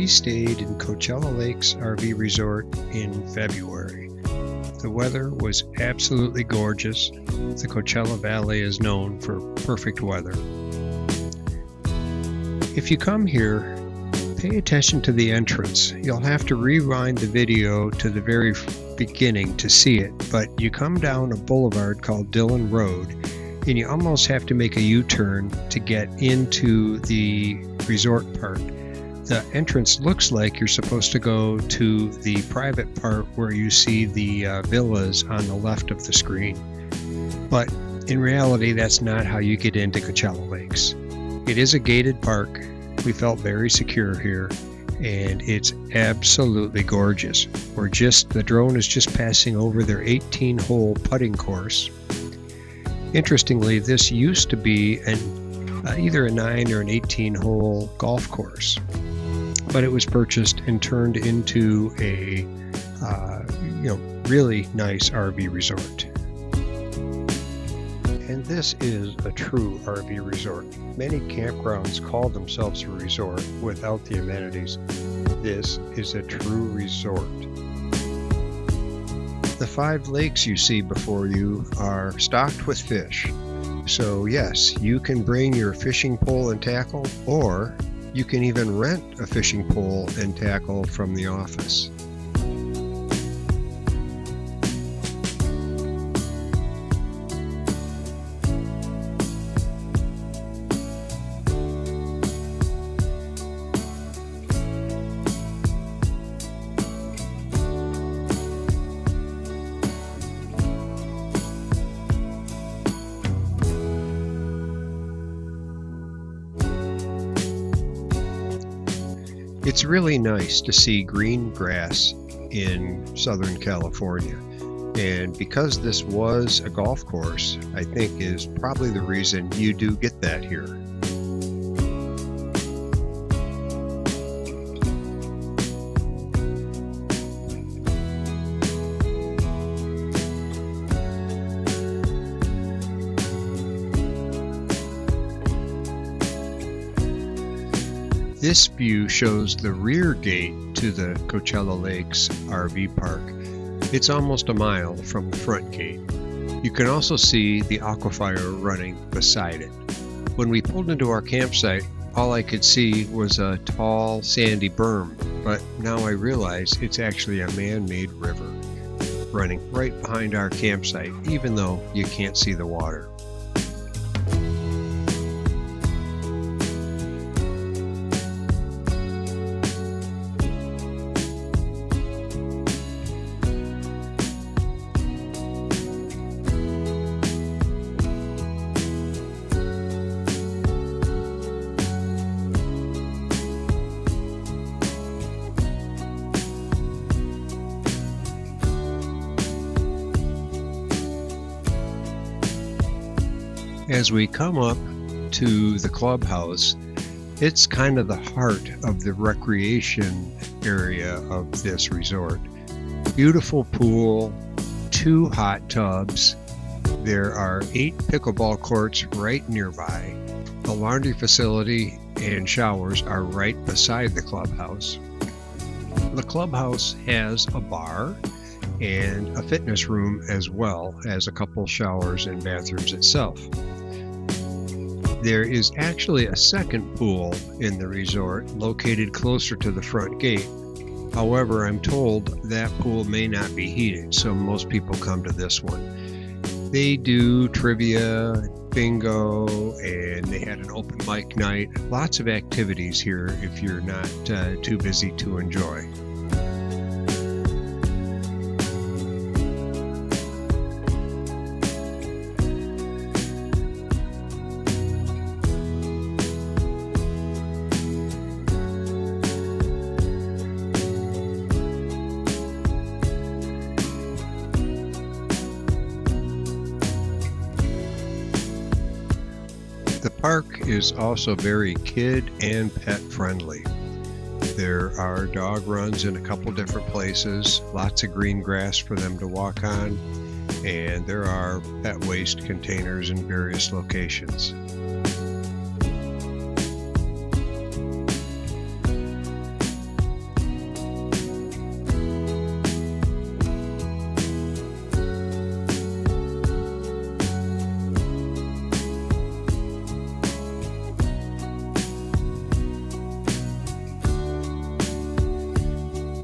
stayed in Coachella Lakes RV Resort in February. The weather was absolutely gorgeous. The Coachella Valley is known for perfect weather. If you come here, pay attention to the entrance. You'll have to rewind the video to the very beginning to see it, but you come down a boulevard called Dillon Road, and you almost have to make a U-turn to get into the resort part. The entrance looks like you're supposed to go to the private part where you see the villas on the left of the screen. But in reality, that's not how you get into Coachella Lakes. It is a gated park. We felt very secure here, and it's absolutely gorgeous. The drone is just passing over their 18-hole putting course. Interestingly, this used to be either a 9 or an 18-hole golf course, but it was purchased and turned into a really nice RV resort. And this is a true RV resort. Many campgrounds call themselves a resort without the amenities. This is a true resort. The 5 lakes you see before you are stocked with fish. So yes, you can bring your fishing pole and tackle, or you can even rent a fishing pole and tackle from the office. It's really nice to see green grass in Southern California, and because this was a golf course, I think is probably the reason you do get that here. This view shows the rear gate to the Coachella Lakes RV Park. It's almost a mile from the front gate. You can also see the aquifer running beside it. When we pulled into our campsite, all I could see was a tall sandy berm, but now I realize it's actually a man-made river running right behind our campsite, even though you can't see the water. As we come up to the clubhouse, it's kind of the heart of the recreation area of this resort. Beautiful pool, 2 hot tubs. There are 8 pickleball courts right nearby. The laundry facility and showers are right beside the clubhouse. The clubhouse has a bar and a fitness room, as well as a couple showers and bathrooms itself. There is actually a second pool in the resort located closer to the front gate. However, I'm told that pool may not be heated, so most people come to this one. They do trivia, bingo, and they had an open mic night. Lots of activities here if you're not too busy to enjoy. The park is also very kid and pet friendly. There are dog runs in a couple different places, lots of green grass for them to walk on, and there are pet waste containers in various locations.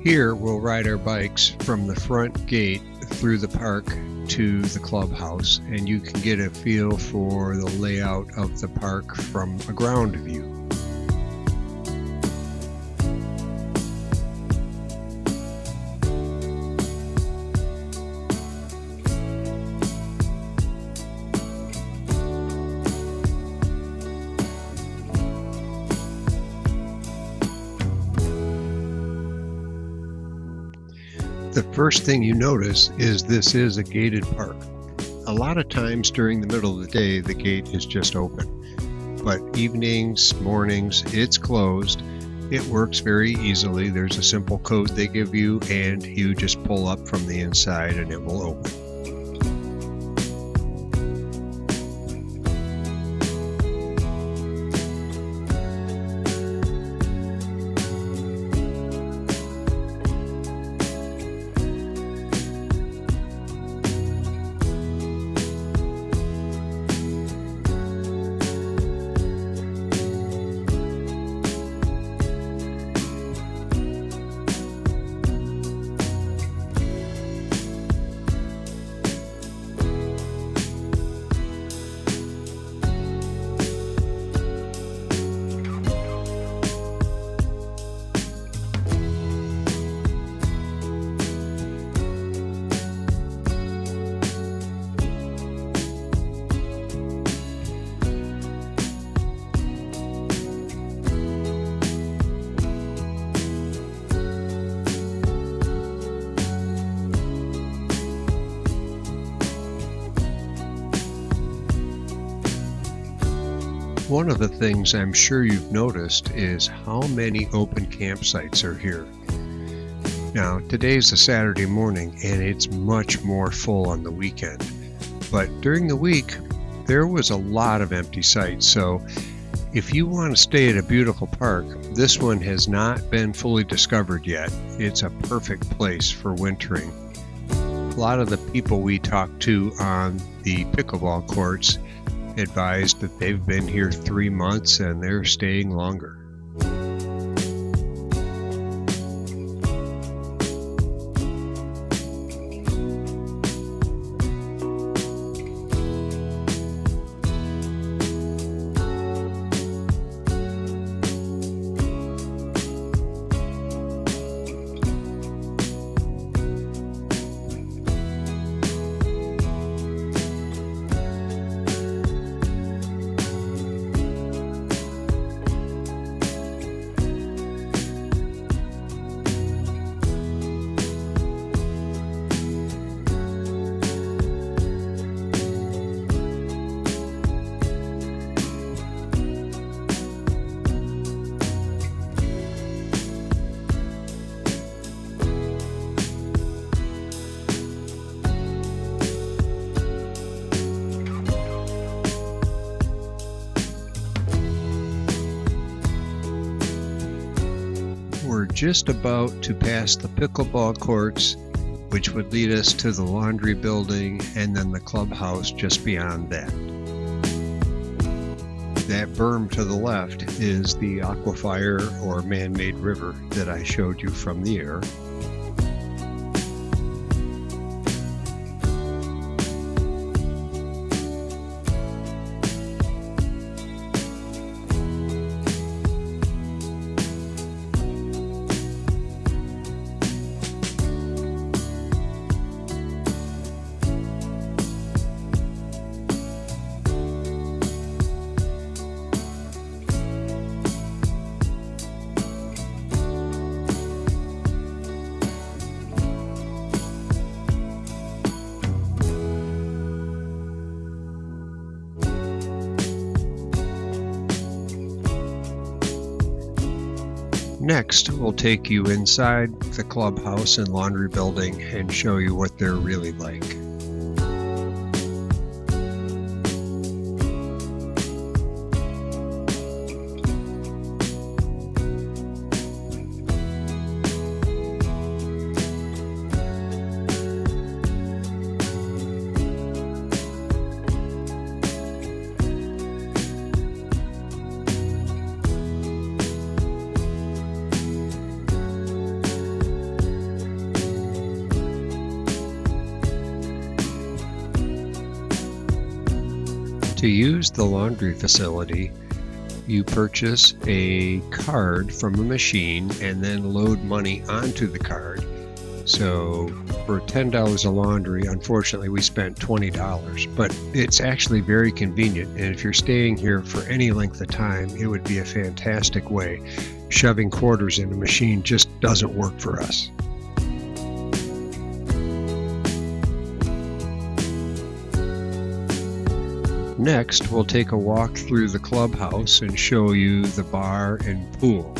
Here we'll ride our bikes from the front gate through the park to the clubhouse, and you can get a feel for the layout of the park from a ground view. The first thing you notice is this is a gated park. A lot of times during the middle of the day, the gate is just open. But evenings, mornings, it's closed. It works very easily. There's a simple code they give you, and you just pull up from the inside and it will open. One of the things I'm sure you've noticed is how many open campsites are here. Now, today's a Saturday morning and it's much more full on the weekend. But during the week, there was a lot of empty sites. So if you want to stay at a beautiful park, this one has not been fully discovered yet. It's a perfect place for wintering. A lot of the people we talked to on the pickleball courts advised that they've been here 3 months and they're staying longer. We're just about to pass the pickleball courts, which would lead us to the laundry building and then the clubhouse just beyond that. That berm to the left is the aquifer or man-made river that I showed you from the air. Next, we'll take you inside the clubhouse and laundry building and show you what they're really like. To use the laundry facility, you purchase a card from a machine and then load money onto the card. So for $10 a laundry, unfortunately we spent $20, but it's actually very convenient. And if you're staying here for any length of time, it would be a fantastic way. Shoving quarters in a machine just doesn't work for us. Next, we'll take a walk through the clubhouse and show you the bar and pool.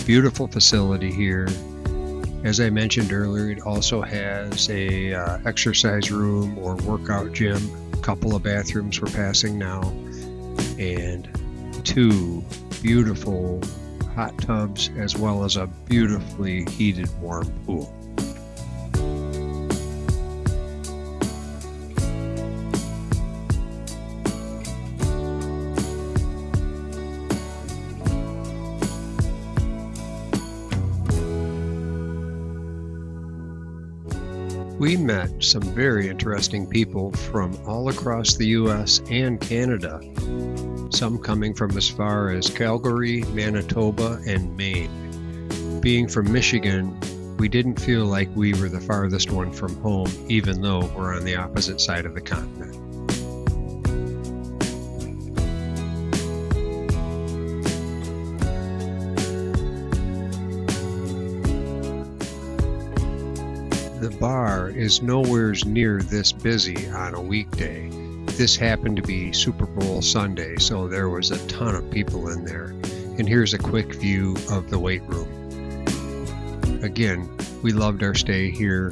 Beautiful facility here. As I mentioned earlier, it also has a exercise room or workout gym, a couple of bathrooms we're passing now, and 2 beautiful hot tubs as well as a beautifully heated warm pool. We met some very interesting people from all across the U.S. and Canada, some coming from as far as Calgary, Manitoba, and Maine. Being from Michigan, we didn't feel like we were the farthest one from home, even though we're on the opposite side of the continent. The bar is nowhere near this busy on a weekday. This happened to be Super Bowl Sunday, so there was a ton of people in there. And here's a quick view of the weight room. Again, we loved our stay here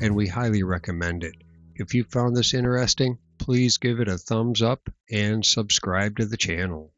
and we highly recommend it. If you found this interesting, please give it a thumbs up and subscribe to the channel.